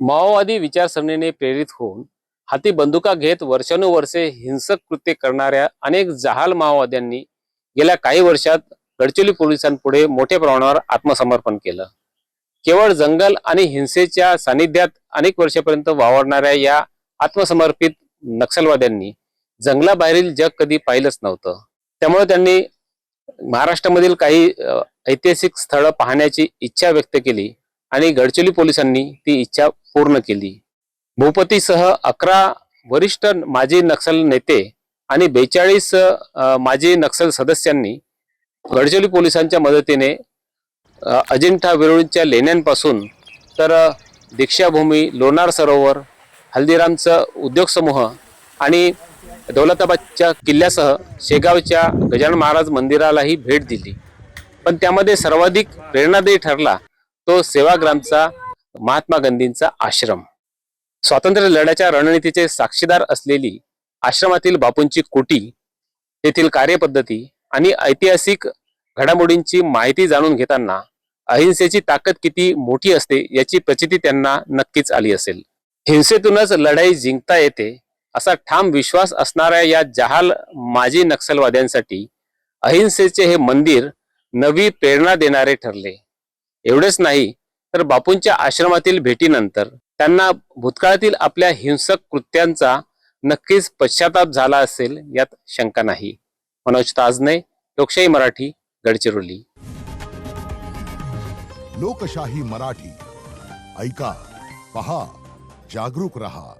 माओवादी विचारसरणीने प्रेरित होऊन हाती बंदुका घेत वर्षानुवर्षे हिंसक कृत्य करणाऱ्या अनेक जहाल माओवाद्यांनी गेल्या काही वर्षात गडचिरोली पोलिसांपुढे मोठ्या प्रमाणावर आत्मसमर्पण केलं। केवळ जंगल आणि हिंसेच्या सानिध्यात अनेक वर्षापर्यंत वावरणाऱ्या या आत्मसमर्पित नक्षलवाद्यांनी जंगलाबाहेरील जग कधी पाहिलंच नव्हतं। त्यामुळे त्यांनी महाराष्ट्रामधील काही ऐतिहासिक स्थळं पाहण्याची इच्छा व्यक्त केली आणि गडचिरोली पोलिसांनी ती इच्छा पूर्ण केली। भूपतीसह 11 वरिष्ठ माजी नक्षल नेते आणि 42 माजी नक्षल सदस्यांनी गडचिरोली पोलिसांच्या मदतीने अजिंठा वेरूळच्या लेण्यांपासून तर दीक्षाभूमी, लोणार सरोवर, हल्दीरामचा उद्योग समूह आणि दौलताबादच्या किल्ल्यासह शेगावच्या गजानन महाराज मंदिरालाही भेट दिली। पण त्यामध्ये सर्वाधिक प्रेरणादायी ठरला तो सेवाग्रामचा महात्मा गांधींचा आश्रम। स्वातंत्र्य लढ्याच्या रणनीतीचे साक्षीदार असलेली आश्रमातील बापूंची कुटी, तेथील कार्यपद्धती आणि ऐतिहासिक घडामोडींची माहिती जाणून घेताना अहिंसेची ताकद किती मोठी असते याची प्रचिती त्यांना नक्कीच आली असेल। हिंसेतूनच लढाई जिंकता येते असा ठाम विश्वास असणाऱ्या या जहाल माजी नक्षलवाद्यांसाठी अहिंसेचे हे मंदिर नवी प्रेरणा देणारे ठरले। एवढेच नाही तर बापूंच्या आश्रमातील भेटीनंतर त्यांना भूतकाळातील आपल्या हिंसक कृत्यांचा नक्कीच पश्चाताप झाला असेल यात शंका नाही। मनोज ताजने, लोकशाही मराठी, गडचिरोली। लोकशाही मराठी ऐका, पहा, जागरूक रहा।